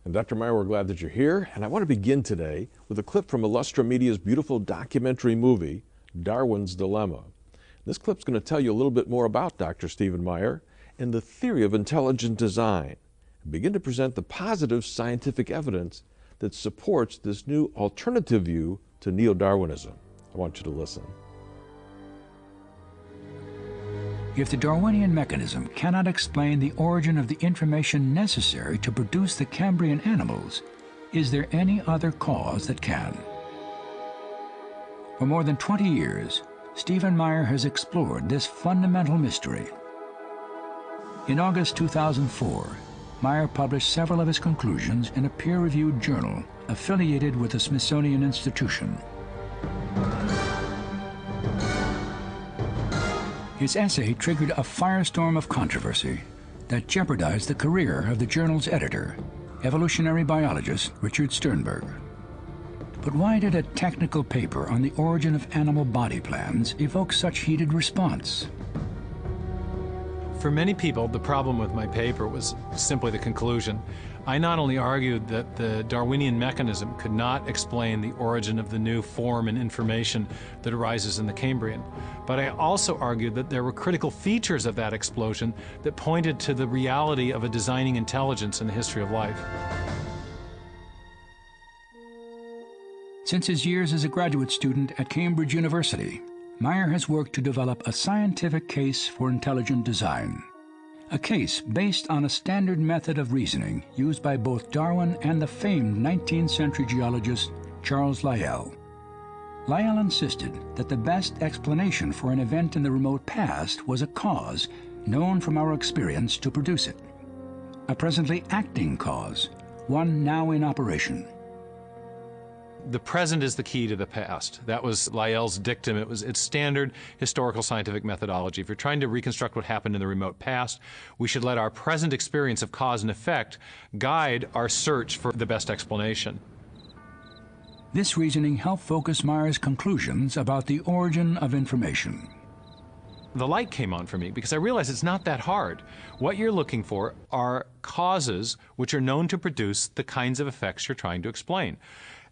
And Dr. Meyer, we're glad that you're here, and I want to begin today with a clip from Illustra Media's beautiful documentary movie, Darwin's Dilemma. This clip's going to tell you a little bit more about Dr. Stephen Meyer and the theory of intelligent design, and begin to present the positive scientific evidence that supports this new alternative view to neo-Darwinism. I want you to listen. If the Darwinian mechanism cannot explain the origin of the information necessary to produce the Cambrian animals, is there any other cause that can? For more than 20 years, Stephen Meyer has explored this fundamental mystery. In August 2004, Meyer published several of his conclusions in a peer-reviewed journal affiliated with the Smithsonian Institution. His essay triggered a firestorm of controversy that jeopardized the career of the journal's editor, evolutionary biologist Richard Sternberg. But why did a technical paper on the origin of animal body plans evoke such heated response? For many people, the problem with my paper was simply the conclusion. I not only argued that the Darwinian mechanism could not explain the origin of the new form and information that arises in the Cambrian, but I also argued that there were critical features of that explosion that pointed to the reality of a designing intelligence in the history of life. Since his years as a graduate student at Cambridge University, Meyer has worked to develop a scientific case for intelligent design. A case based on a standard method of reasoning used by both Darwin and the famed 19th century geologist Charles Lyell. Lyell insisted that the best explanation for an event in the remote past was a cause known from our experience to produce it. A presently acting cause, one now in operation. The present is the key to the past. That was Lyell's dictum. It's standard historical scientific methodology. If you're trying to reconstruct what happened in the remote past, we should let our present experience of cause and effect guide our search for the best explanation. This reasoning helped focus Meyer's conclusions about the origin of information. The light came on for me because I realized it's not that hard. What you're looking for are causes which are known to produce the kinds of effects you're trying to explain.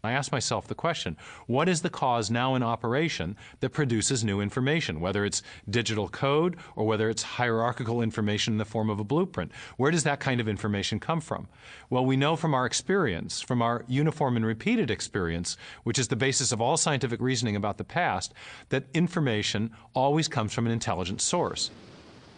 I asked myself the question, what is the cause now in operation that produces new information, whether it's digital code or whether it's hierarchical information in the form of a blueprint? Where does that kind of information come from? Well, we know from our experience, from our uniform and repeated experience, which is the basis of all scientific reasoning about the past, that information always comes from an intelligent source.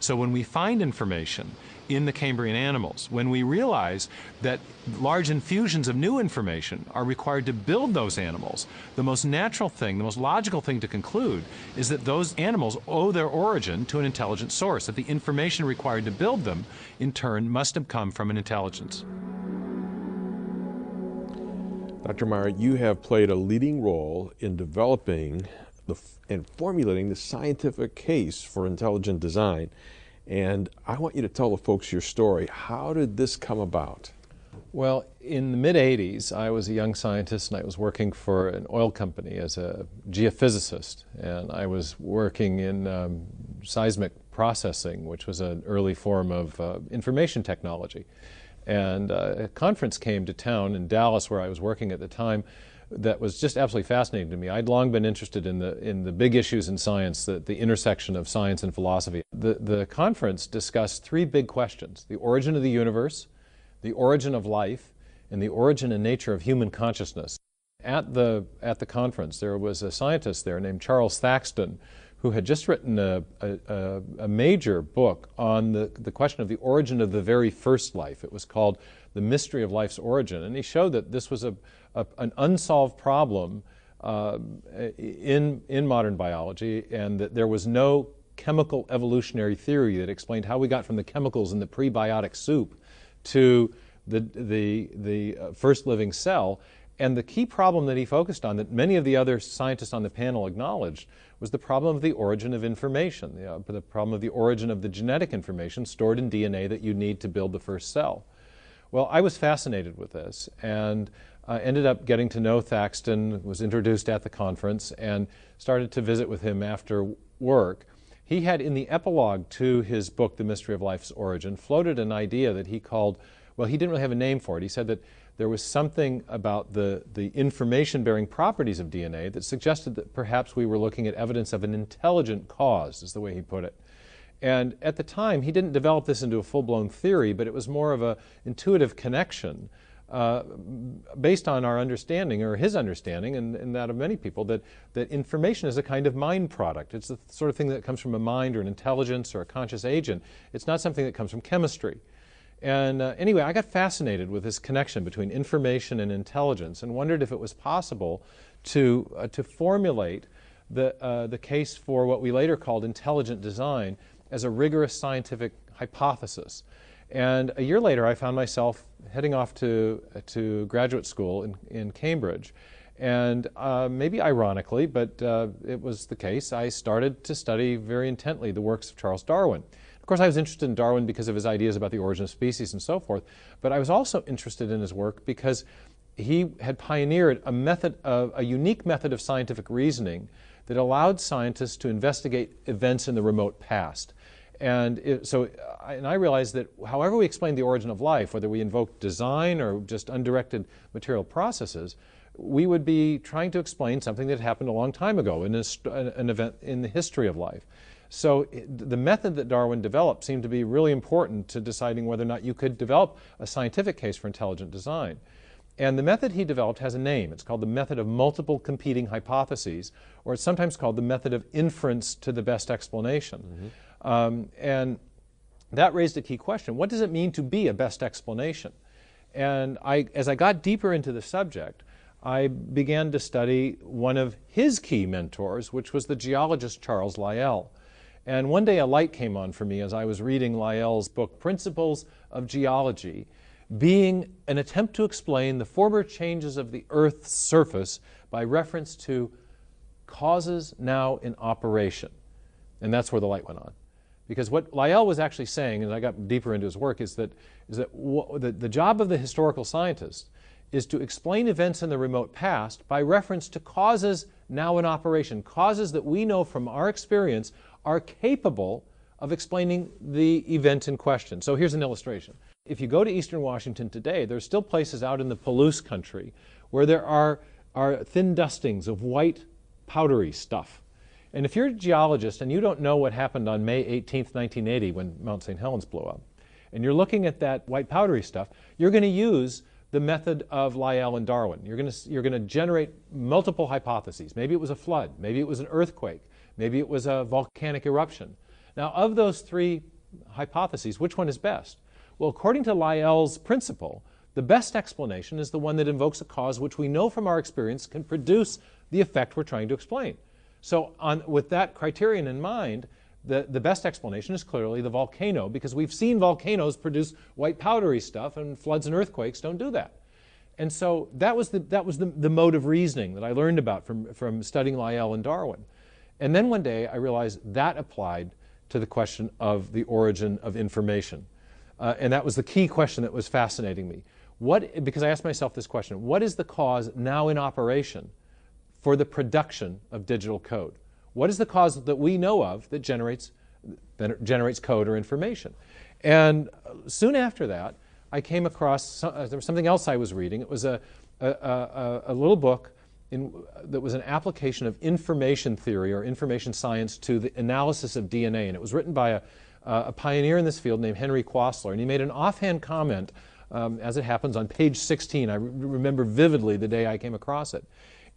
So when we find information in the Cambrian animals, when we realize that large infusions of new information are required to build those animals, the most natural thing, the most logical thing to conclude is that those animals owe their origin to an intelligent source, that the information required to build them, in turn, must have come from an intelligence. Dr. Meyer, you have played a leading role in developing and formulating the scientific case for intelligent design. And I want you to tell the folks your story. How did this come about? Well, in the mid-'80s, I was a young scientist and I was working for an oil company as a geophysicist. And I was working in seismic processing, which was an early form of information technology. And a conference came to town in Dallas where I was working at the time that was just absolutely fascinating to me. I'd long been interested in the big issues in science, the intersection of science and philosophy. The conference discussed three big questions: the origin of the universe, the origin of life, and the origin and nature of human consciousness. At the conference, there was a scientist there named Charles Thaxton, who had just written a major book on the question of the origin of the very first life. It was called The Mystery of Life's Origin, and he showed that this was an unsolved problem in modern biology, and that there was no chemical evolutionary theory that explained how we got from the chemicals in the prebiotic soup to the first living cell. And the key problem that he focused on, that many of the other scientists on the panel acknowledged, was the problem of the origin of information, the problem of the origin of the genetic information stored in DNA that you need to build the first cell. Well, I was fascinated with this, and ended up getting to know Thaxton, was introduced at the conference, and started to visit with him after work. He had, in the epilogue to his book, The Mystery of Life's Origin, floated an idea that he called Well, he didn't really have a name for it. He said that there was something about the information-bearing properties of DNA that suggested that perhaps we were looking at evidence of an intelligent cause, is the way he put it. And at the time, he didn't develop this into a full-blown theory, but it was more of an intuitive connection based on our understanding, or his understanding, and that of many people, that information is a kind of mind product. It's the sort of thing that comes from a mind or an intelligence or a conscious agent. It's not something that comes from chemistry. And anyway, I got fascinated with this connection between information and intelligence and wondered if it was possible to formulate the case for what we later called intelligent design as a rigorous scientific hypothesis. And a year later, I found myself heading off to graduate school in Cambridge. And maybe ironically, but it was the case, I started to study very intently the works of Charles Darwin. Of course, I was interested in Darwin because of his ideas about the origin of species and so forth, but I was also interested in his work because he had pioneered a unique method of scientific reasoning that allowed scientists to investigate events in the remote past. And I realized that however we explain the origin of life, whether we invoke design or just undirected material processes, we would be trying to explain something that happened a long time ago in an event in the history of life. So the method that Darwin developed seemed to be really important to deciding whether or not you could develop a scientific case for intelligent design. And the method he developed has a name. It's called the method of multiple competing hypotheses, or it's sometimes called the method of inference to the best explanation. Mm-hmm. And that raised a key question. What does it mean to be a best explanation? And as I got deeper into the subject, I began to study one of his key mentors, which was the geologist Charles Lyell. And one day a light came on for me as I was reading Lyell's book, Principles of Geology, being an attempt to explain the former changes of the Earth's surface by reference to causes now in operation. And that's where the light went on. Because what Lyell was actually saying, and I got deeper into his work, is that the job of the historical scientist is to explain events in the remote past by reference to causes now in operation, causes that we know from our experience are capable of explaining the event in question. So here's an illustration. If you go to eastern Washington today, there's still places out in the Palouse country where there are thin dustings of white powdery stuff. And if you're a geologist and you don't know what happened on May 18th, 1980 when Mount St. Helens blew up, and you're looking at that white powdery stuff, you're going to use the method of Lyell and Darwin. You're going to generate multiple hypotheses. Maybe it was a flood. Maybe it was an earthquake. Maybe it was a volcanic eruption. Now, of those three hypotheses, which one is best? Well, according to Lyell's principle, the best explanation is the one that invokes a cause which we know from our experience can produce the effect we're trying to explain. So with that criterion in mind, the best explanation is clearly the volcano, because we've seen volcanoes produce white powdery stuff, and floods and earthquakes don't do that. And so that was the mode of reasoning that I learned about from studying Lyell and Darwin. And then one day I realized that applied to the question of the origin of information. And that was the key question that was fascinating me. Because I asked myself this question: what is the cause now in operation for the production of digital code? What is the cause that we know of that generates code or information? And soon after that, I came across there was something else I was reading. It was a little book that was an application of information theory or information science to the analysis of DNA. And it was written by a pioneer in this field named Henry Quasler. And he made an offhand comment, as it happens, on page 16. I remember vividly the day I came across it.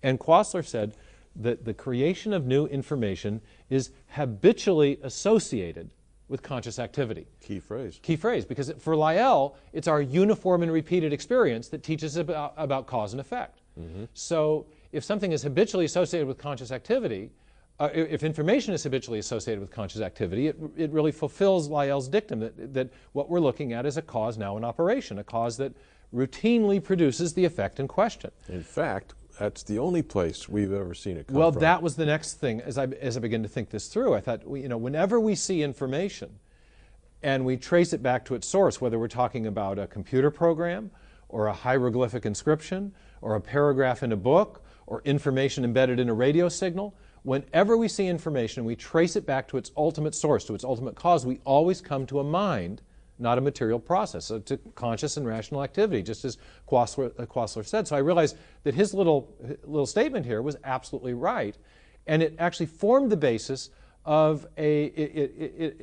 And Quasler said that the creation of new information is habitually associated with conscious activity. Key phrase. Key phrase, because for Lyell, it's our uniform and repeated experience that teaches about cause and effect. Mm-hmm. So if something is habitually associated with conscious activity, if information is habitually associated with conscious activity, it really fulfills Lyell's dictum that what we're looking at is a cause now in operation, a cause that routinely produces the effect in question. In fact, that's the only place we've ever seen it come well, from. That was the next thing. As I began to think this through, I thought, whenever we see information and we trace it back to its source, whether we're talking about a computer program or a hieroglyphic inscription or a paragraph in a book or information embedded in a radio signal, whenever we see information and we trace it back to its ultimate source, to its ultimate cause, we always come to a mind not a material process, so to conscious and rational activity, just as Quasler said. So I realized that his little statement here was absolutely right, and it actually formed the basis of a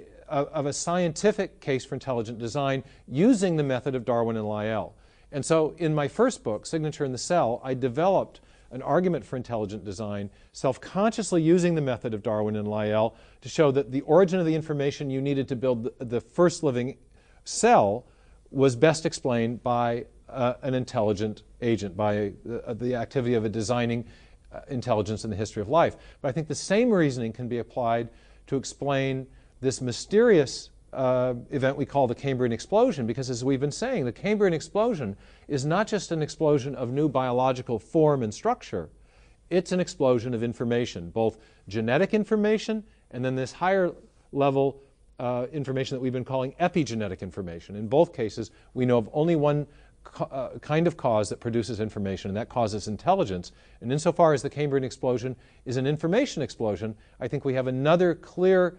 scientific case for intelligent design using the method of Darwin and Lyell. And so in my first book, Signature in the Cell, I developed an argument for intelligent design, self-consciously using the method of Darwin and Lyell to show that the origin of the information you needed to build the first living cell was best explained by an intelligent agent, by the activity of a designing intelligence in the history of life. But I think the same reasoning can be applied to explain this mysterious event we call the Cambrian explosion, because as we've been saying, the Cambrian explosion is not just an explosion of new biological form and structure, it's an explosion of information, both genetic information and then this higher level information that we've been calling epigenetic information. In both cases, we know of only one kind of cause that produces information, and that causes intelligence. And insofar as the Cambrian explosion is an information explosion, I think we have another clear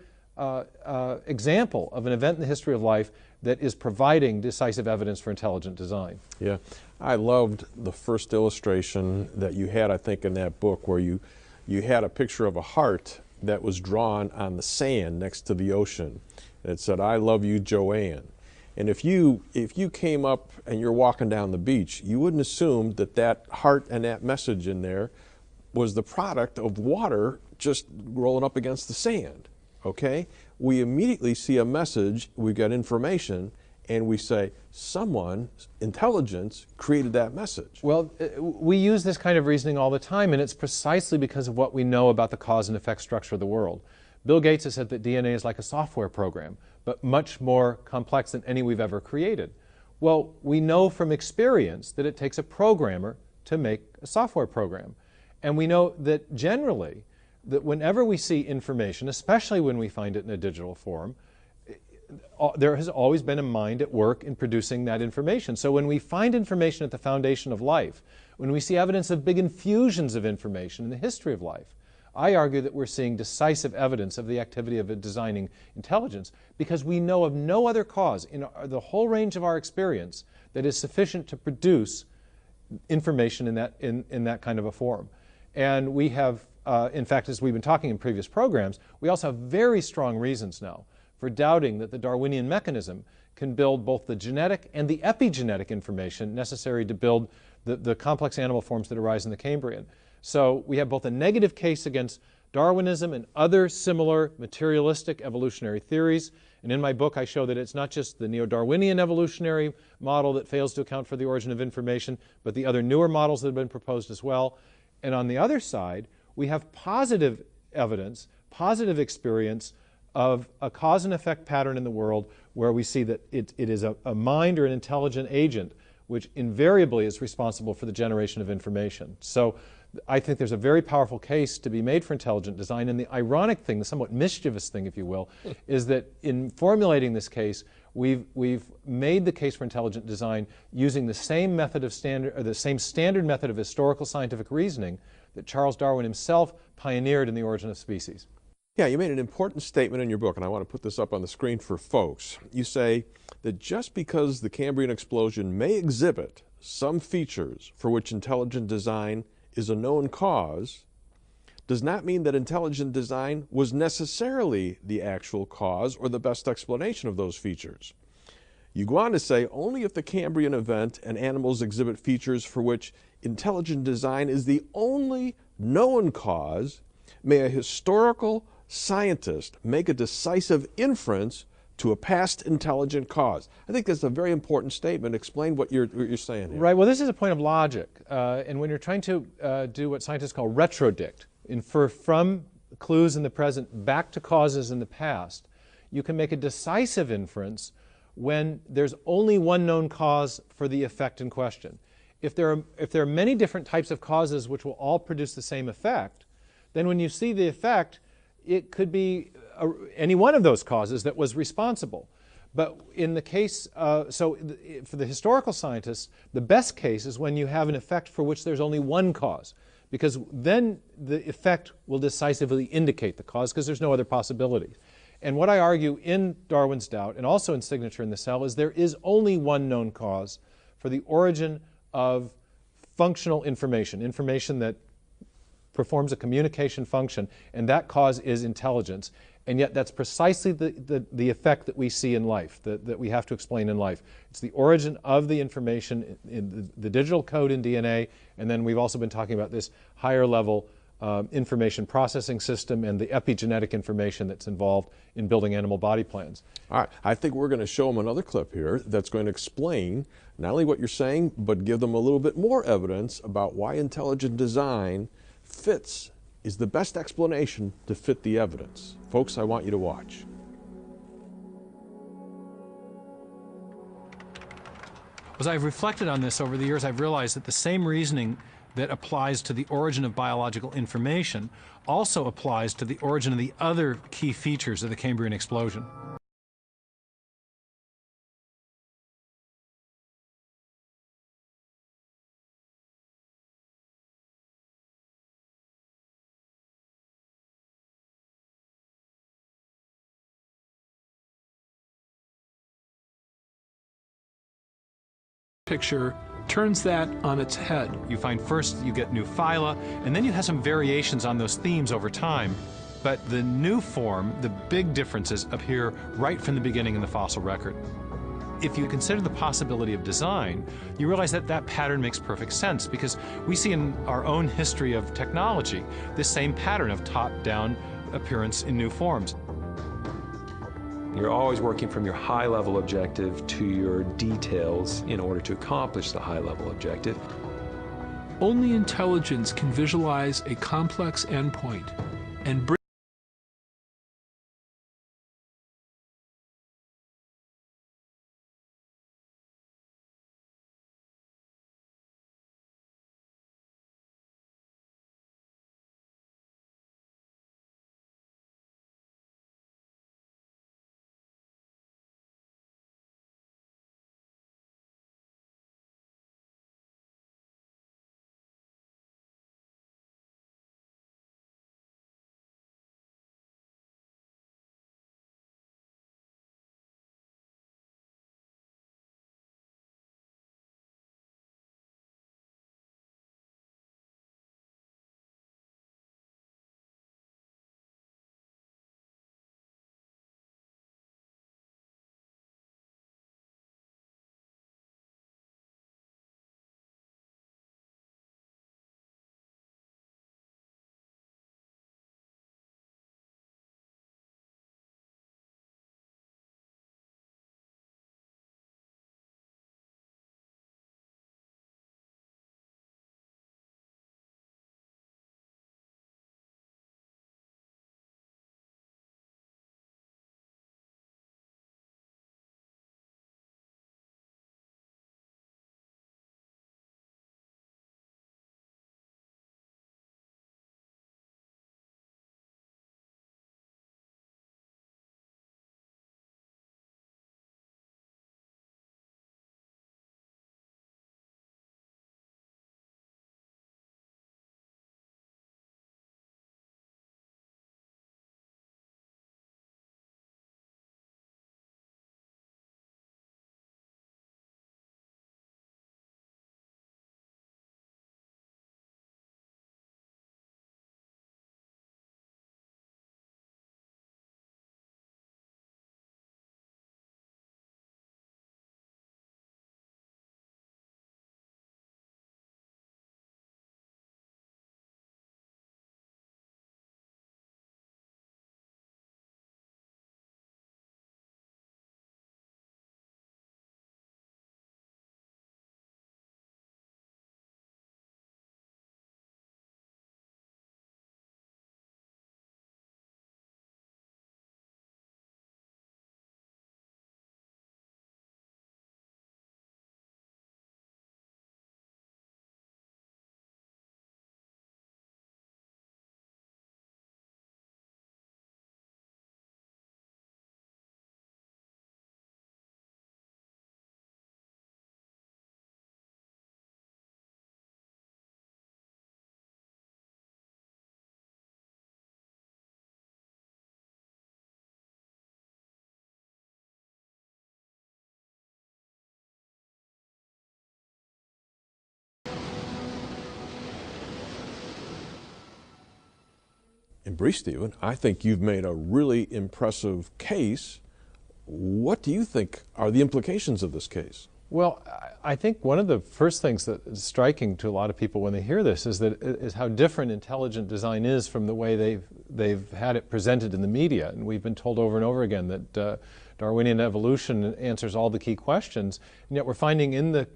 example of an event in the history of life that is providing decisive evidence for intelligent design. Yeah, I loved the first illustration that you had, I think, in that book, where you had a picture of a heart that was drawn on the sand next to the ocean. And it said, "I love you, Joanne." And if you came up and you're walking down the beach, you wouldn't assume that that heart and that message in there was the product of water just rolling up against the sand. Okay? We immediately see a message, we've got information, and we say, someone, intelligence, created that message. Well, we use this kind of reasoning all the time, and it's precisely because of what we know about the cause and effect structure of the world. Bill Gates has said that DNA is like a software program, but much more complex than any we've ever created. Well, we know from experience that it takes a programmer to make a software program. And we know that generally, that whenever we see information, especially when we find it in a digital form, there has always been a mind at work in producing that information. So when we find information at the foundation of life, when we see evidence of big infusions of information in the history of life, I argue that we're seeing decisive evidence of the activity of a designing intelligence, because we know of no other cause in the whole range of our experience that is sufficient to produce information in that kind of a form. And we have, in fact, as we've been talking in previous programs, we also have very strong reasons now for doubting that the Darwinian mechanism can build both the genetic and the epigenetic information necessary to build the complex animal forms that arise in the Cambrian. So we have both a negative case against Darwinism and other similar materialistic evolutionary theories. And in my book, I show that it's not just the neo-Darwinian evolutionary model that fails to account for the origin of information, but the other newer models that have been proposed as well. And on the other side, we have positive evidence, positive experience of a cause and effect pattern in the world where we see that it is a mind or an intelligent agent which invariably is responsible for the generation of information. So I think there's a very powerful case to be made for intelligent design. And the ironic thing, the somewhat mischievous thing, if you will, is that in formulating this case, we've made the case for intelligent design using the same method of the same standard method of historical scientific reasoning that Charles Darwin himself pioneered in The Origin of Species. Yeah, you made an important statement in your book, and I want to put this up on the screen for folks. You say that just because the Cambrian explosion may exhibit some features for which intelligent design is a known cause, does not mean that intelligent design was necessarily the actual cause or the best explanation of those features. You go on to say, only if the Cambrian event and animals exhibit features for which intelligent design is the only known cause, may a historical scientist make a decisive inference to a past intelligent cause. I think that's a very important statement. Explain what you're saying here. Right. Well, this is a point of logic. And when you're trying to do what scientists call retrodict, infer from clues in the present back to causes in the past, you can make a decisive inference when there's only one known cause for the effect in question. If there are many different types of causes which will all produce the same effect, then when you see the effect, it could be any one of those causes that was responsible. But in the case, for the historical scientists, the best case is when you have an effect for which there's only one cause, because then the effect will decisively indicate the cause because there's no other possibility. And what I argue in Darwin's Doubt and also in Signature in the Cell is there is only one known cause for the origin of functional information, information that performs a communication function, and that cause is intelligence. And yet that's precisely the effect that we see in life, that we have to explain in life. It's the origin of the information in the digital code in DNA, and then we've also been talking about this higher level information processing system and the epigenetic information that's involved in building animal body plans. All right, I think we're going to show them another clip here that's going to explain not only what you're saying, but give them a little bit more evidence about why intelligent design is the best explanation to fit the evidence. Folks, I want you to watch. As I've reflected on this over the years, I've realized that the same reasoning that applies to the origin of biological information also applies to the origin of the other key features of the Cambrian explosion. Picture turns that on its head. You find first you get new phyla, and then you have some variations on those themes over time. But the new form, the big differences appear right from the beginning in the fossil record. If you consider the possibility of design, you realize that that pattern makes perfect sense, because we see in our own history of technology this same pattern of top-down appearance in new forms. You're always working from your high-level objective to your details in order to accomplish the high-level objective. Only intelligence can visualize a complex endpoint and bring In brief, Stephen, I think you've made a really impressive case. What do you think are the implications of this case? Well, I think one of the first things that is striking to a lot of people when they hear this is how different intelligent design is from the way they've had it presented in the media. And we've been told over and over again that Darwinian evolution answers all the key questions, and yet we're finding in the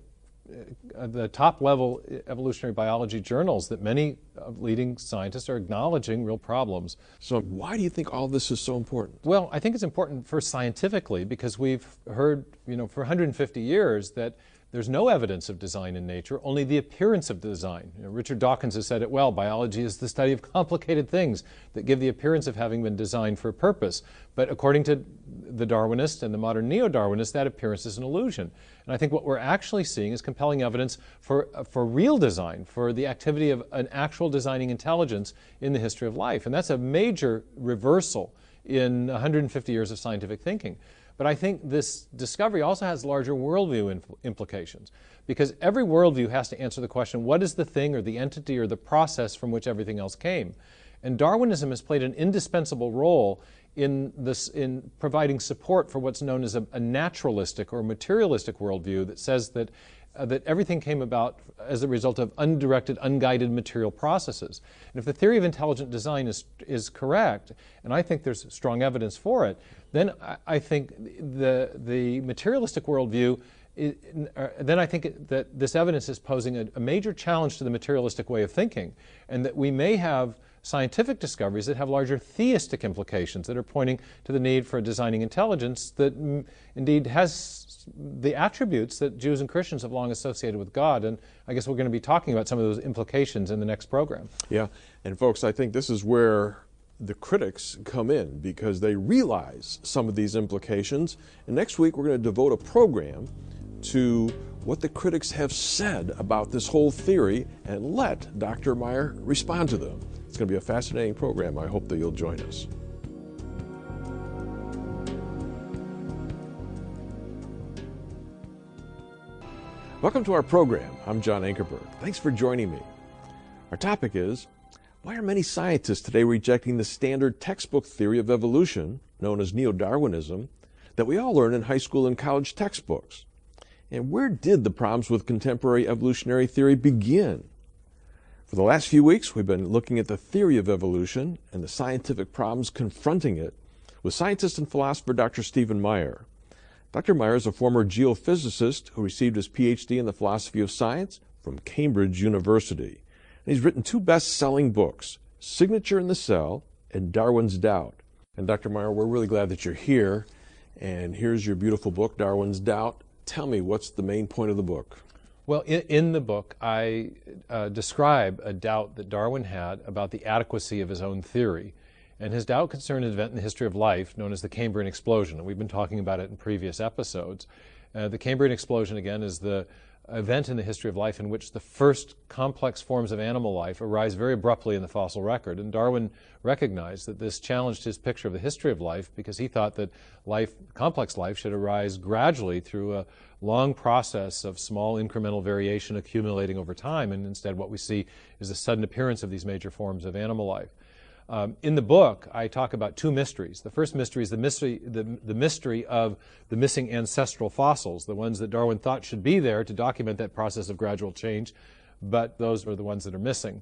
top-level evolutionary biology journals that many leading scientists are acknowledging real problems. So why do you think all this is so important? Well, I think it's important first scientifically because we've heard, for 150 years that there's no evidence of design in nature, only the appearance of design. Richard Dawkins has said it well, biology is the study of complicated things that give the appearance of having been designed for a purpose. But according to the Darwinists and the modern neo-Darwinists, that appearance is an illusion. And I think what we're actually seeing is compelling evidence for real design, for the activity of an actual designing intelligence in the history of life. And that's a major reversal in 150 years of scientific thinking. But I think this discovery also has larger worldview implications, because every worldview has to answer the question, what is the thing or the entity or the process from which everything else came? And Darwinism has played an indispensable role in providing support for what's known as a naturalistic or materialistic worldview that says that everything came about as a result of undirected, unguided material processes. And if the theory of intelligent design is correct, and I think there's strong evidence for it, then I think the materialistic worldview, then I think that this evidence is posing a major challenge to the materialistic way of thinking, and that we may have scientific discoveries that have larger theistic implications that are pointing to the need for a designing intelligence that indeed has the attributes that Jews and Christians have long associated with God. And I guess we're going to be talking about some of those implications in the next program. Yeah, and folks, I think this is where the critics come in, because they realize some of these implications. And next week we're going to devote a program to what the critics have said about this whole theory and let Dr. Meyer respond to them. It's going to be a fascinating program. I hope that you'll join us. Welcome to our program. I'm John Ankerberg. Thanks for joining me. Our topic is, why are many scientists today rejecting the standard textbook theory of evolution, known as neo-Darwinism, that we all learn in high school and college textbooks? And where did the problems with contemporary evolutionary theory begin? For the last few weeks, we've been looking at the theory of evolution and the scientific problems confronting it with scientist and philosopher Dr. Stephen Meyer. Dr. Meyer is a former geophysicist who received his PhD in the philosophy of science from Cambridge University. And he's written two best-selling books, Signature in the Cell and Darwin's Doubt. And Dr. Meyer, we're really glad that you're here. And here's your beautiful book, Darwin's Doubt. Tell me, what's the main point of the book? Well, in the book, I describe a doubt that Darwin had about the adequacy of his own theory. And his doubt concerned an event in the history of life known as the Cambrian explosion. And we've been talking about it in previous episodes. The Cambrian explosion, again, is the event in the history of life in which the first complex forms of animal life arise very abruptly in the fossil record. And Darwin recognized that this challenged his picture of the history of life, because he thought that complex life should arise gradually through a long process of small incremental variation accumulating over time, and instead what we see is the sudden appearance of these major forms of animal life. In the book, I talk about two mysteries. The first mystery is the mystery of the missing ancestral fossils, the ones that Darwin thought should be there to document that process of gradual change, but those are the ones that are missing.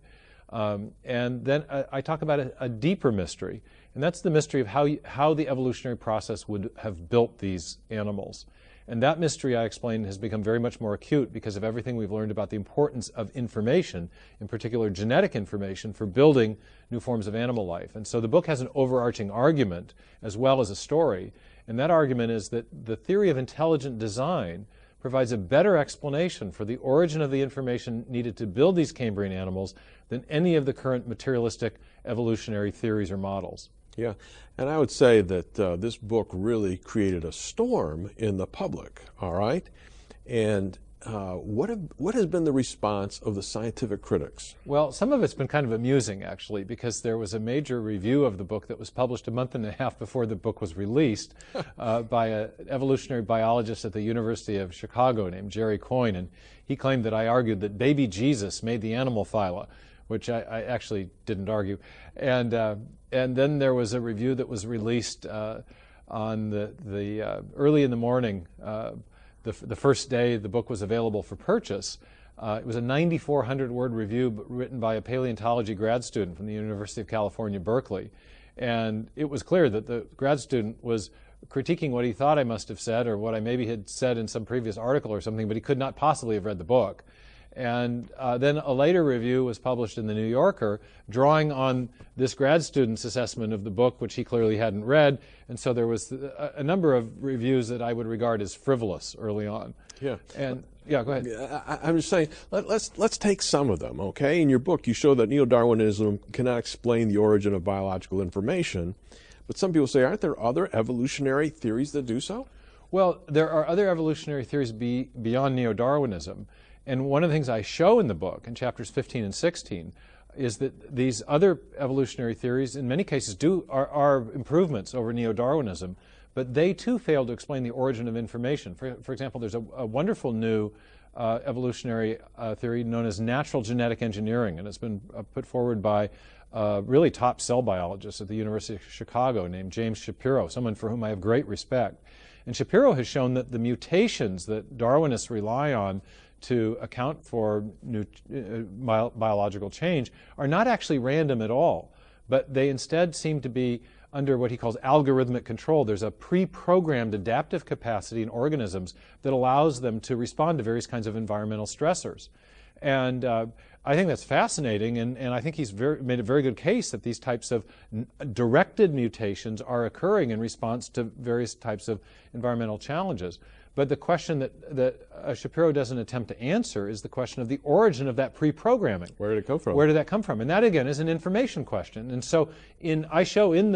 And then I talk about a deeper mystery, and that's the mystery of how the evolutionary process would have built these animals. And that mystery, I explain, has become very much more acute because of everything we've learned about the importance of information, in particular genetic information, for building new forms of animal life. And so the book has an overarching argument as well as a story. And that argument is that the theory of intelligent design provides a better explanation for the origin of the information needed to build these Cambrian animals than any of the current materialistic evolutionary theories or models. Yeah, and I would say that this book really created a storm in the public, all right? And what has been the response of the scientific critics? Well, some of it's been kind of amusing, actually, because there was a major review of the book that was published a month and a half before the book was released by an evolutionary biologist at the University of Chicago named Jerry Coyne, and he claimed that I argued that baby Jesus made the animal phyla, which I actually didn't argue. And then there was a review that was released on the early in the morning, the first day the book was available for purchase. It was a 9,400-word review written by a paleontology grad student from the University of California, Berkeley. And it was clear that the grad student was critiquing what he thought I must have said or what I maybe had said in some previous article or something, but he could not possibly have read the book. And then a later review was published in the New Yorker, drawing on this grad student's assessment of the book, which he clearly hadn't read. And so there was a number of reviews that I would regard as frivolous early on. Yeah. And yeah, go ahead. I'm just saying, let's take some of them, okay? In your book, you show that neo-Darwinism cannot explain the origin of biological information, but some people say, aren't there other evolutionary theories that do so? Well, there are other evolutionary theories beyond neo-Darwinism. And one of the things I show in the book, in chapters 15 and 16, is that these other evolutionary theories, in many cases, are improvements over neo-Darwinism, but they too fail to explain the origin of information. For example, there's a wonderful new evolutionary theory known as natural genetic engineering, and it's been put forward by a really top cell biologist at the University of Chicago named James Shapiro, someone for whom I have great respect. And Shapiro has shown that the mutations that Darwinists rely on to account for new biological change are not actually random at all, but they instead seem to be under what he calls algorithmic control. There's a pre-programmed adaptive capacity in organisms that allows them to respond to various kinds of environmental stressors. And I think that's fascinating, and I think he's made a very good case that these types of directed mutations are occurring in response to various types of environmental challenges. But the question that Shapiro doesn't attempt to answer is the question of the origin of that pre-programming. Where did it come from? Where did that come from? And that, again, is an information question. And so I show in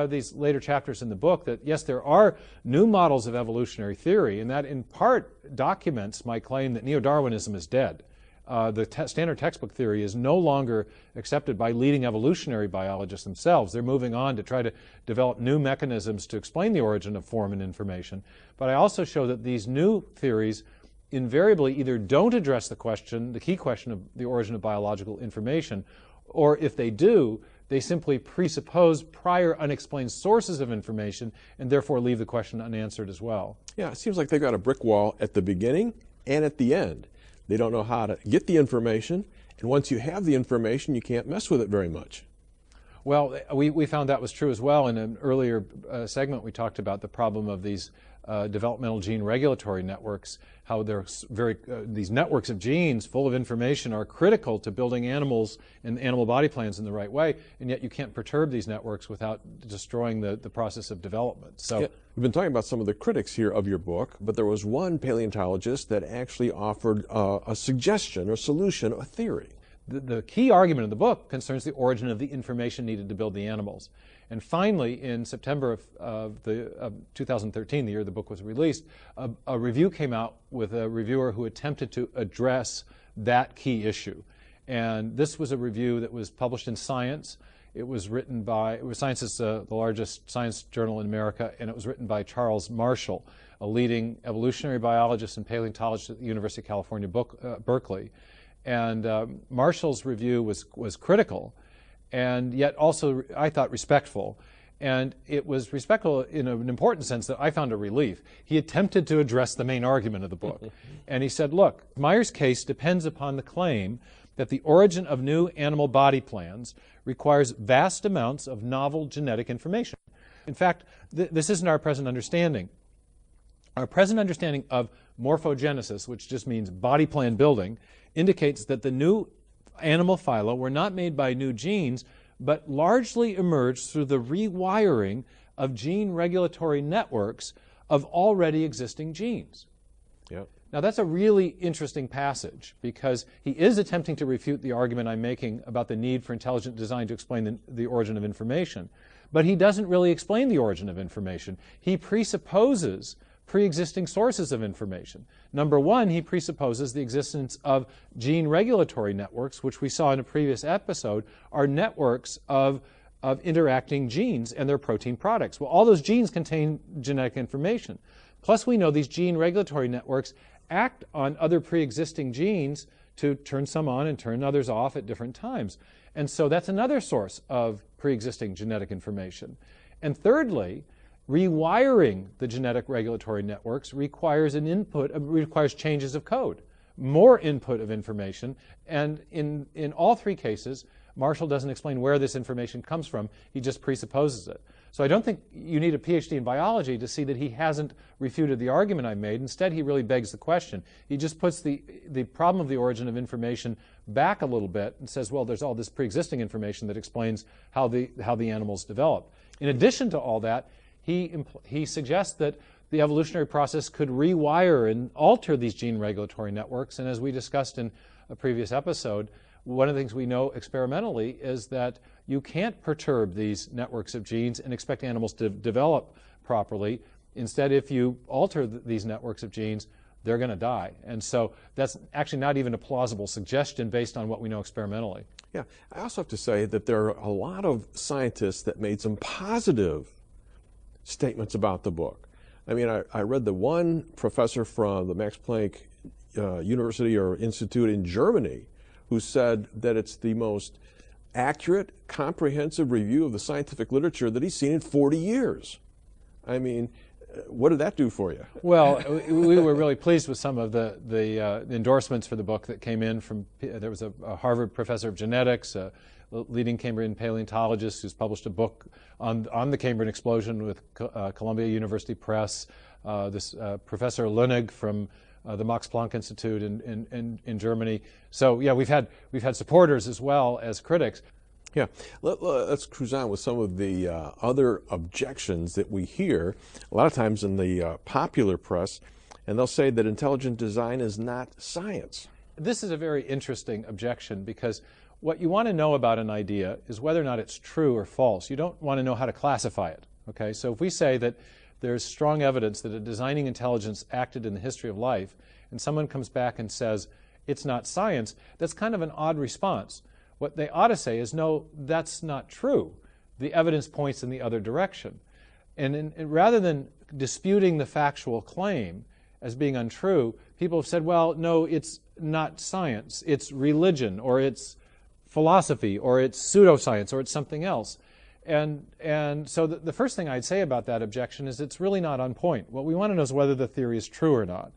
these later chapters in the book that, yes, there are new models of evolutionary theory, and that in part documents my claim that neo-Darwinism is dead. The standard textbook theory is no longer accepted by leading evolutionary biologists themselves. They're moving on to try to develop new mechanisms to explain the origin of form and information. But I also show that these new theories invariably either don't address the key question of the origin of biological information, or if they do, they simply presuppose prior unexplained sources of information and therefore leave the question unanswered as well. Yeah, it seems like they've got a brick wall at the beginning and at the end. They don't know how to get the information, and once you have the information, you can't mess with it very much. Well, we found that was true as well. In an earlier segment, we talked about the problem of these developmental gene regulatory networks, how these networks of genes full of information are critical to building animals and animal body plans in the right way, and yet you can't perturb these networks without destroying the process of development. So, yeah, we've been talking about some of the critics here of your book, but there was one paleontologist that actually offered a suggestion or solution, a theory. The key argument of the book concerns the origin of the information needed to build the animals. And finally, in September of 2013, the year the book was released, a review came out with a reviewer who attempted to address that key issue. And this was a review that was published in Science. It was written by, Science is the largest science journal in America, and it was written by Charles Marshall, a leading evolutionary biologist and paleontologist at the University of California, Berkeley. And Marshall's review was critical, and yet also, I thought, respectful. And it was respectful in an important sense that I found a relief. He attempted to address the main argument of the book. And he said, look, Meyer's case depends upon the claim that the origin of new animal body plans requires vast amounts of novel genetic information. In fact, this isn't our present understanding. Our present understanding of morphogenesis, which just means body plan building, indicates that the new animal phyla were not made by new genes, but largely emerged through the rewiring of gene regulatory networks of already existing genes. Yep. Now that's a really interesting passage because he is attempting to refute the argument I'm making about the need for intelligent design to explain the origin of information. But he doesn't really explain the origin of information. He presupposes pre-existing sources of information. Number one, he presupposes the existence of gene regulatory networks, which we saw in a previous episode, are networks of interacting genes and their protein products. Well, all those genes contain genetic information. Plus, we know these gene regulatory networks act on other pre-existing genes to turn some on and turn others off at different times. And so that's another source of pre-existing genetic information. And thirdly, rewiring the genetic regulatory networks requires requires changes of code, more input of information. And in all three cases, Marshall doesn't explain where this information comes from. He just presupposes it. So I don't think you need a PhD in biology to see that he hasn't refuted the argument I made. Instead, he really begs the question. He just puts the problem of the origin of information back a little bit and says, well, there's all this pre-existing information that explains how the animals developed. In addition to all that, he suggests that the evolutionary process could rewire and alter these gene regulatory networks. And as we discussed in a previous episode, one of the things we know experimentally is that you can't perturb these networks of genes and expect animals to develop properly. Instead, if you alter these networks of genes, they're going to die. And so that's actually not even a plausible suggestion based on what we know experimentally. Yeah, I also have to say that there are a lot of scientists that made some positive statements about the book. I mean, I read the one professor from the Max Planck University or Institute in Germany who said that it's the most accurate, comprehensive review of the scientific literature that he's seen in 40 years. I mean, what did that do for you? Well, we were really pleased with some of the endorsements for the book that came in from, there was a Harvard professor of genetics, a leading Cambrian paleontologist who's published a book on the Cambrian explosion with Columbia University Press, this Professor Lünig from the Max Planck Institute in Germany. So yeah, we've had supporters as well as critics. Yeah, let's cruise on with some of the other objections that we hear a lot of times in the popular press, and they'll say that intelligent design is not science. This is a very interesting objection because what you want to know about an idea is whether or not it's true or false. You don't want to know how to classify it. Okay, so if we say that there's strong evidence that a designing intelligence acted in the history of life, and someone comes back and says it's not science, that's kind of an odd response. What they ought to say is, no, that's not true. The evidence points in the other direction. And rather than disputing the factual claim as being untrue, people have said, well, no, it's not science. It's religion, or it's philosophy, or it's pseudoscience, or it's something else. And so the first thing I'd say about that objection is it's really not on point. What we want to know is whether the theory is true or not.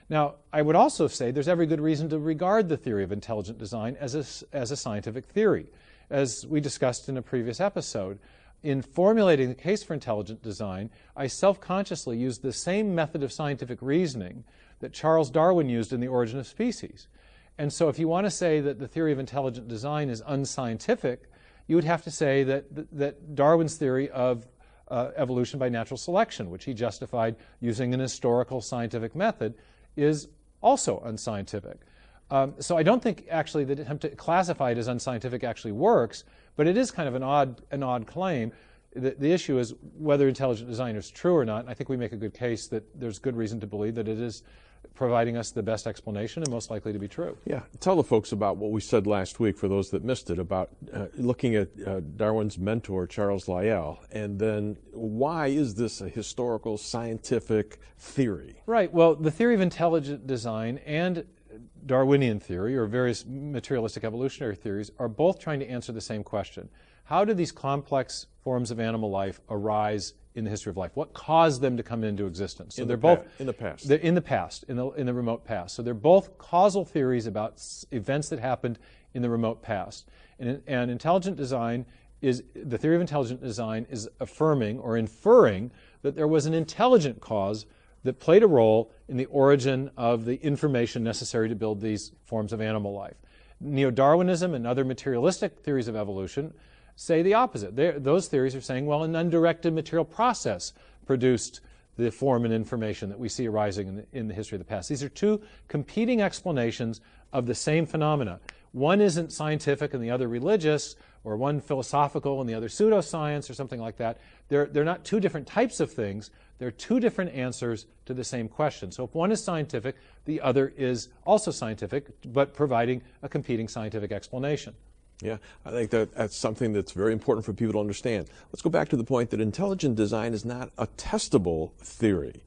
Now, I would also say there's every good reason to regard the theory of intelligent design as a scientific theory. As we discussed in a previous episode, in formulating the case for intelligent design, I self-consciously used the same method of scientific reasoning that Charles Darwin used in The Origin of Species. And so if you want to say that the theory of intelligent design is unscientific, you would have to say that Darwin's theory of evolution by natural selection, which he justified using an historical scientific method, is also unscientific. So I don't think actually the attempt to classify it as unscientific actually works, but it is kind of an odd claim. The issue is whether intelligent design is true or not, and I think we make a good case that there's good reason to believe that it is providing us the best explanation and most likely to be true. Yeah, tell the folks about what we said last week, for those that missed it, about looking at Darwin's mentor, Charles Lyell, and then why is this a historical scientific theory? Right, well, the theory of intelligent design and Darwinian theory, or various materialistic evolutionary theories, are both trying to answer the same question. How do these complex forms of animal life arise in the history of life? What caused them to come into existence? So they're both in the past. They're in the past, in the remote past. So they're both causal theories about events that happened in the remote past. And intelligent design is, the theory of intelligent design is affirming or inferring that there was an intelligent cause that played a role in the origin of the information necessary to build these forms of animal life. Neo-Darwinism and other materialistic theories of evolution say the opposite. Those theories are saying, well, an undirected material process produced the form and information that we see arising in the history of the past. These are two competing explanations of the same phenomena. One isn't scientific and the other religious, or one philosophical and the other pseudoscience, or something like that. They're not two different types of things. They're two different answers to the same question. So if one is scientific, the other is also scientific, but providing a competing scientific explanation. Yeah, I think that's something that's very important for people to understand. Let's go back to the point that intelligent design is not a testable theory.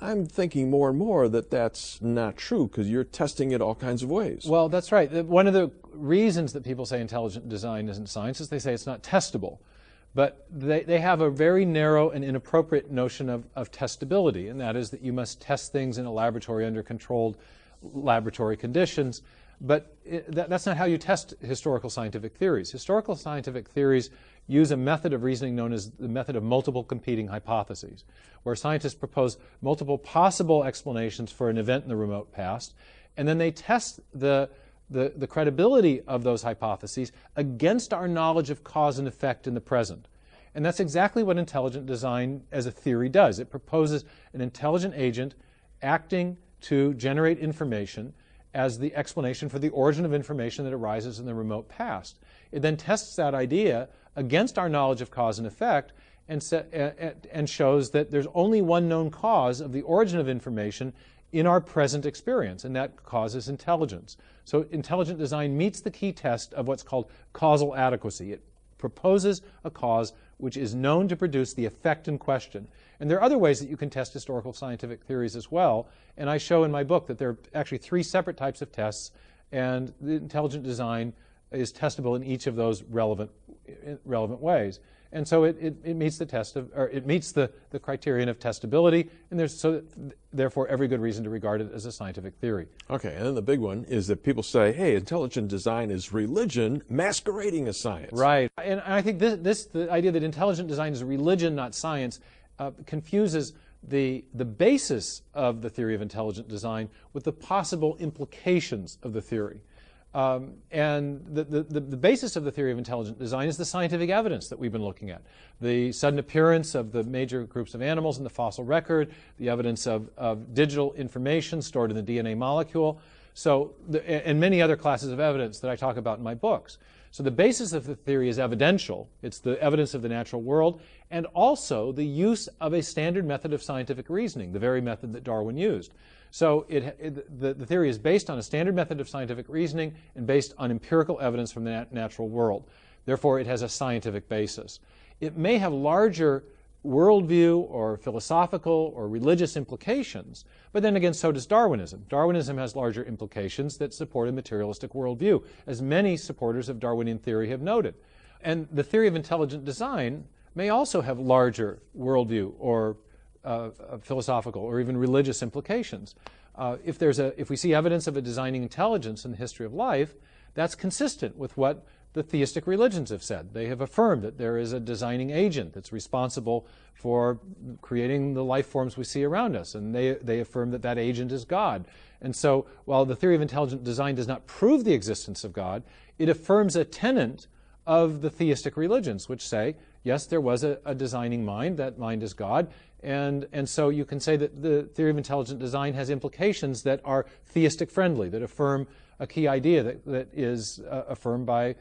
I'm thinking more and more that that's not true because you're testing it all kinds of ways. Well, that's right. One of the reasons that people say intelligent design isn't science is they say it's not testable. But they have a very narrow and inappropriate notion of testability, and that is that you must test things in a laboratory under controlled laboratory conditions. But that's not how you test historical scientific theories. Historical scientific theories use a method of reasoning known as the method of multiple competing hypotheses, where scientists propose multiple possible explanations for an event in the remote past, and then they test the credibility of those hypotheses against our knowledge of cause and effect in the present. And that's exactly what intelligent design as a theory does. It proposes an intelligent agent acting to generate information as the explanation for the origin of information that arises in the remote past. It then tests that idea against our knowledge of cause and effect and shows that there's only one known cause of the origin of information in our present experience, and that causes intelligence. So intelligent design meets the key test of what's called causal adequacy. It proposes a cause which is known to produce the effect in question. And there are other ways that you can test historical scientific theories as well, and I show in my book that there are actually 3 separate types of tests, and the intelligent design is testable in each of those relevant ways. And so it meets the test of, or it meets the criterion of testability, and there's therefore every good reason to regard it as a scientific theory. Okay, and then the big one is that people say, hey, intelligent design is religion masquerading as science. Right, and I think the idea that intelligent design is religion, not science, confuses the basis of the theory of intelligent design with the possible implications of the theory. And the basis of the theory of intelligent design is the scientific evidence that we've been looking at. The sudden appearance of the major groups of animals in the fossil record, the evidence of digital information stored in the DNA molecule, and many other classes of evidence that I talk about in my books. So the basis of the theory is evidential. It's the evidence of the natural world, and also the use of a standard method of scientific reasoning, the very method that Darwin used. So the theory is based on a standard method of scientific reasoning and based on empirical evidence from the natural world. Therefore, it has a scientific basis. It may have larger worldview or philosophical or religious implications, but then again, so does Darwinism. Darwinism has larger implications that support a materialistic worldview, as many supporters of Darwinian theory have noted. And the theory of intelligent design may also have larger worldview or philosophical or even religious implications. If we see evidence of a designing intelligence in the history of life, that's consistent with what the theistic religions have said. They have affirmed that there is a designing agent that's responsible for creating the life forms we see around us, and they affirm that that agent is God. And so while the theory of intelligent design does not prove the existence of God, it affirms a tenet of the theistic religions, which say, yes, there was a designing mind, that mind is God, and so you can say that the theory of intelligent design has implications that are theistic friendly, that affirm a key idea that is affirmed by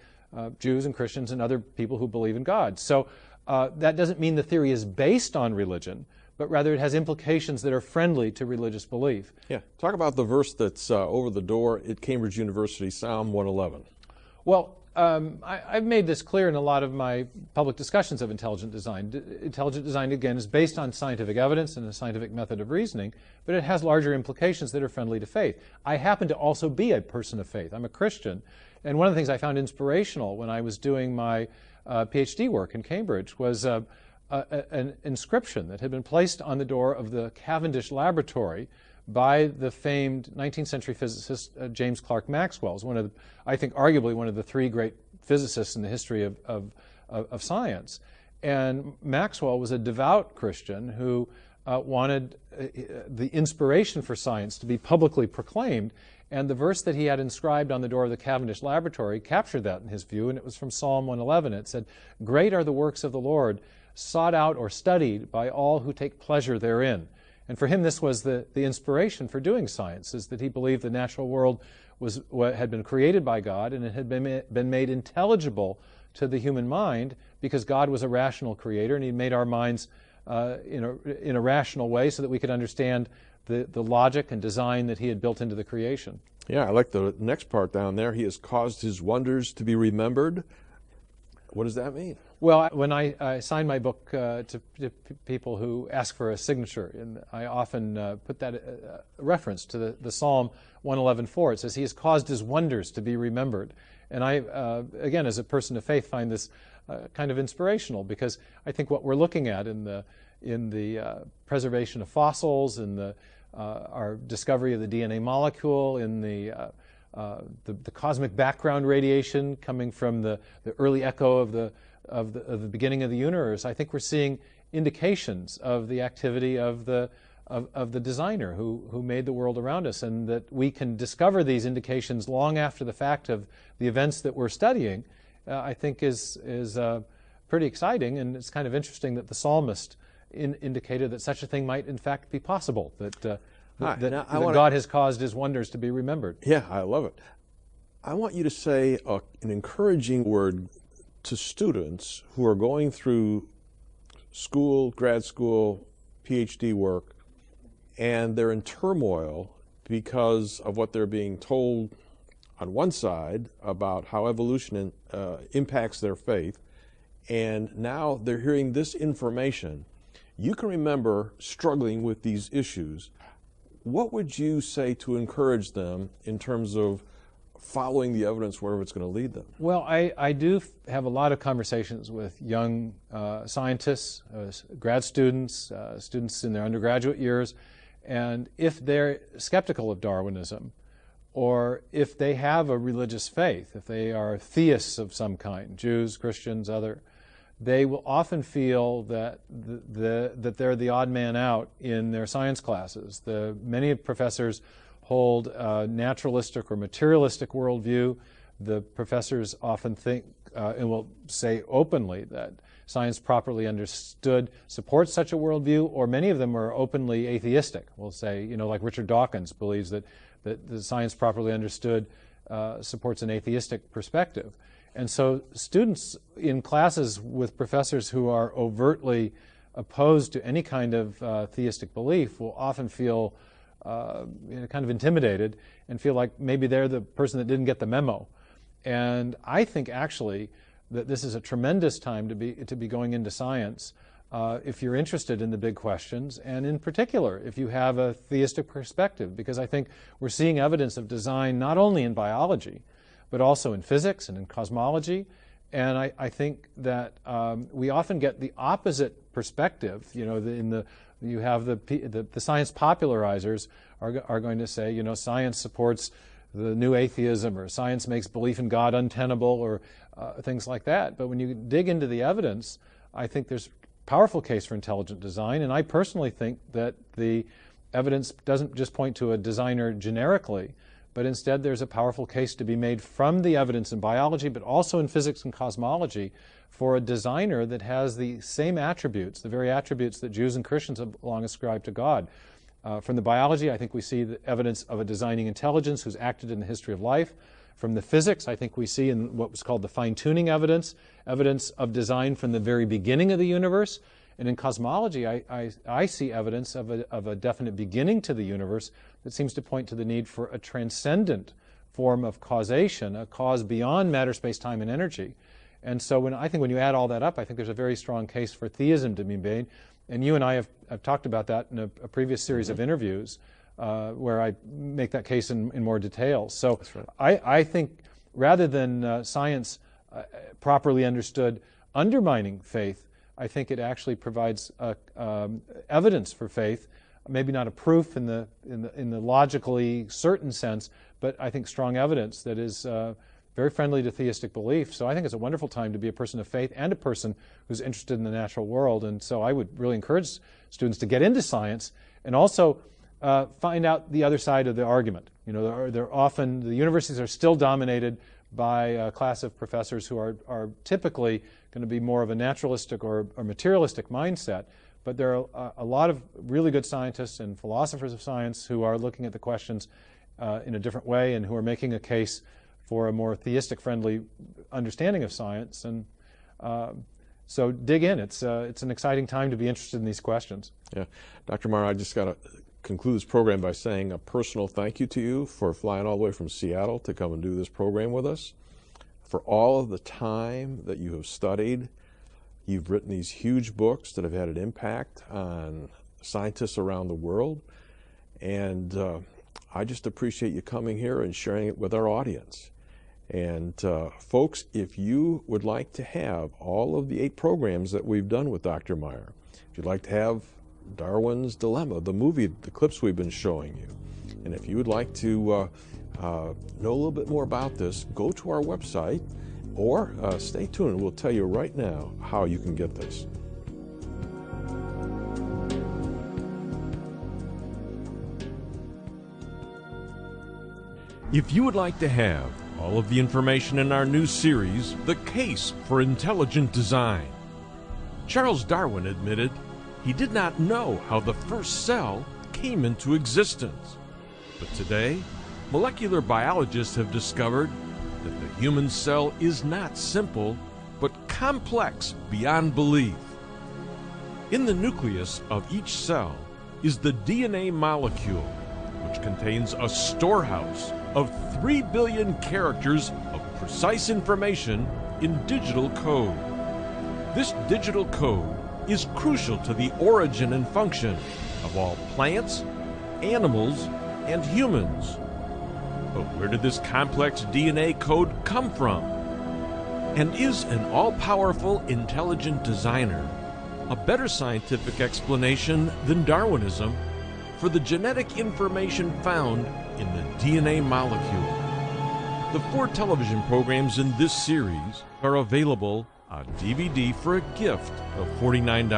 Jews and Christians and other people who believe in God. So that doesn't mean the theory is based on religion, but rather it has implications that are friendly to religious belief. Yeah, talk about the verse that's over the door at Cambridge University, Psalm 111. Well, I've made this clear in a lot of my public discussions of intelligent design. Intelligent design, again, is based on scientific evidence and a scientific method of reasoning, but it has larger implications that are friendly to faith. I happen to also be a person of faith. I'm a Christian, and one of the things I found inspirational when I was doing my PhD work in Cambridge was an inscription that had been placed on the door of the Cavendish Laboratory by the famed 19th century physicist James Clerk Maxwell. I think arguably one of the 3 great physicists in the history of science. And Maxwell was a devout Christian who wanted the inspiration for science to be publicly proclaimed, and the verse that he had inscribed on the door of the Cavendish Laboratory captured that in his view, and it was from Psalm 111. It said, "Great are the works of the Lord, sought out or studied by all who take pleasure therein." And for him, this was the inspiration for doing science, is that he believed the natural world had been created by God, and it had been made intelligible to the human mind because God was a rational creator, and he made our minds in a rational way so that we could understand the logic and design that he had built into the creation. Yeah, I like the next part down there. He has caused his wonders to be remembered. What does that mean? Well, when I sign my book to people who ask for a signature, and I often put that reference to the Psalm 111:4. It says, "He has caused his wonders to be remembered." And I, again, as a person of faith, find this kind of inspirational, because I think what we're looking at in the preservation of fossils, in our discovery of the DNA molecule, in the cosmic background radiation coming from the early echo of the beginning of the universe, I think we're seeing indications of the activity of the designer who made the world around us, and that we can discover these indications long after the fact of the events that we're studying. I think is pretty exciting, and it's kind of interesting that the psalmist indicated that such a thing might in fact be possible, that God has caused his wonders to be remembered. Yeah, I love it. I want you to say an encouraging word to students who are going through school, grad school, PhD work, and they're in turmoil because of what they're being told on one side about how evolution impacts their faith, and now they're hearing this information. You can remember struggling with these issues. What would you say to encourage them in terms of following the evidence wherever it's going to lead them? Well, I do have a lot of conversations with young scientists, grad students, students in their undergraduate years, and if they're skeptical of Darwinism, or if they have a religious faith, if they are theists of some kind, Jews, Christians, other, they will often feel that that they're the odd man out in their science classes. Many professors hold a naturalistic or materialistic worldview. The professors often think and will say openly that science properly understood supports such a worldview, or many of them are openly atheistic. We'll say, like Richard Dawkins believes that the science properly understood supports an atheistic perspective. And so students in classes with professors who are overtly opposed to any kind of theistic belief will often feel kind of intimidated and feel like maybe they're the person that didn't get the memo. And I think actually that this is a tremendous time to be going into science if you're interested in the big questions, and in particular if you have a theistic perspective, because I think we're seeing evidence of design not only in biology but also in physics and in cosmology. And I think that we often get the opposite perspective. You have the science popularizers are going to say, science supports the new atheism, or science makes belief in God untenable, or things like that. But when you dig into the evidence, I think there's a powerful case for intelligent design, and I personally think that the evidence doesn't just point to a designer generically, but instead there's a powerful case to be made from the evidence in biology, but also in physics and cosmology, for a designer that has the same attributes, the very attributes that Jews and Christians have long ascribed to God. From the biology, I think we see the evidence of a designing intelligence who's acted in the history of life. From the physics, I think we see in what was called the fine-tuning evidence of design from the very beginning of the universe. And in cosmology, I see evidence of a definite beginning to the universe that seems to point to the need for a transcendent form of causation, a cause beyond matter, space, time, and energy. And so when you add all that up, I think there's a very strong case for theism to be made. And you and I have talked about that in a previous series of interviews where I make that case in more detail. So right. I think rather than science properly understood undermining faith, I think it actually provides evidence for faith, maybe not a proof in the logically certain sense, but I think strong evidence that is very friendly to theistic belief. So I think it's a wonderful time to be a person of faith and a person who's interested in the natural world. And so I would really encourage students to get into science and also find out the other side of the argument. They're often, the universities are still dominated by a class of professors who are typically going to be more of a naturalistic or materialistic mindset. But there are a lot of really good scientists and philosophers of science who are looking at the questions in a different way and who are making a case for a more theistic-friendly understanding of science. And so dig in. It's an exciting time to be interested in these questions. Yeah. Dr. Meyer, I just got to conclude this program by saying a personal thank you to you for flying all the way from Seattle to come and do this program with us. for all of the time that you have studied. You've written these huge books that have had an impact on scientists around the world. And I just appreciate you coming here and sharing it with our audience. And folks, if you would like to have all of the 8 programs that we've done with Dr. Meyer, if you'd like to have Darwin's Dilemma, the movie, the clips we've been showing you, and if you would like to know a little bit more about this, go to our website or stay tuned. We'll tell you right now how you can get this. If you would like to have all of the information in our new series, The Case for Intelligent Design, Charles Darwin admitted he did not know how the first cell came into existence. But today, molecular biologists have discovered that the human cell is not simple, but complex beyond belief. In the nucleus of each cell is the DNA molecule, which contains a storehouse of 3 billion characters of precise information in digital code. This digital code is crucial to the origin and function of all plants, animals, and humans. But where did this complex DNA code come from? And is an all-powerful intelligent designer a better scientific explanation than Darwinism for the genetic information found in the DNA molecule? The 4 television programs in this series are available on DVD for a gift of $49.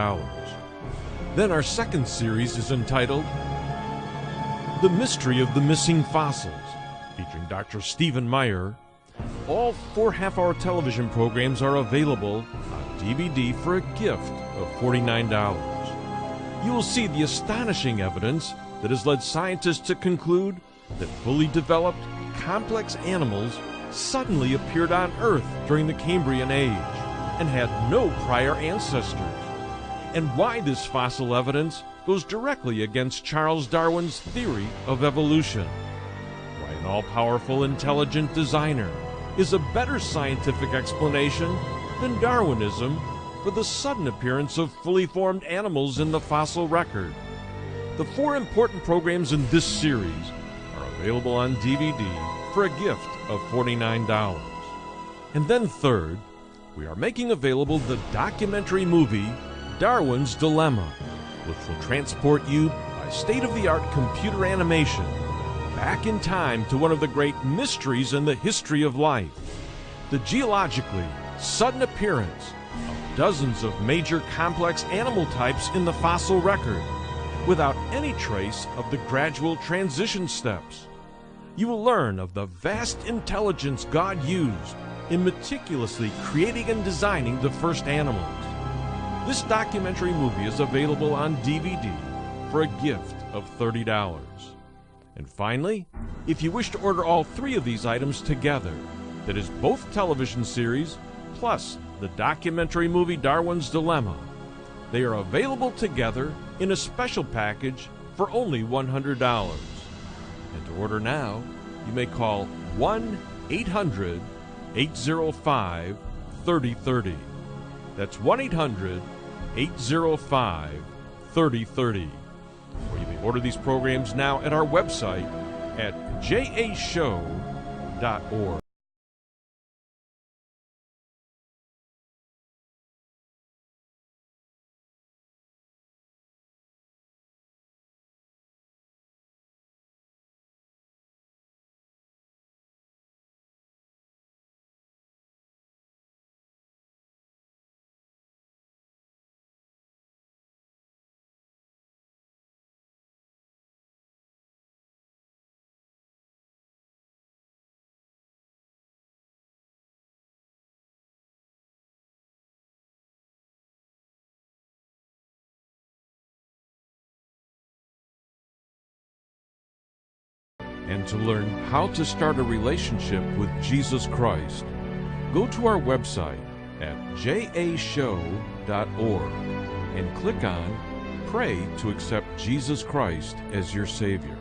Then our second series is entitled The Mystery of the Missing Fossils, featuring Dr. Stephen Meyer. All 4 half-hour television programs are available on DVD for a gift of $49. You will see the astonishing evidence that has led scientists to conclude that fully developed, complex animals suddenly appeared on Earth during the Cambrian Age and had no prior ancestors, and why this fossil evidence goes directly against Charles Darwin's theory of evolution. Why an all-powerful intelligent designer is a better scientific explanation than Darwinism for the sudden appearance of fully formed animals in the fossil record. The 4 important programs in this series are available on DVD for a gift of $49. And then third, we are making available the documentary movie Darwin's Dilemma, which will transport you by state-of-the-art computer animation back in time to one of the great mysteries in the history of life, the geologically sudden appearance of dozens of major complex animal types in the fossil record without any trace of the gradual transition steps. You will learn of the vast intelligence God used in meticulously creating and designing the first animals. This documentary movie is available on DVD for a gift of $30. And finally, if you wish to order all 3 of these items together, that is both television series plus the documentary movie Darwin's Dilemma, they are available together in a special package for only $100. And to order now, you may call 1-800-805-3030. That's 1-800-805-3030. Or you may order these programs now at our website at jashow.org. And to learn how to start a relationship with Jesus Christ, go to our website at jashow.org and click on Pray to accept Jesus Christ as your Savior.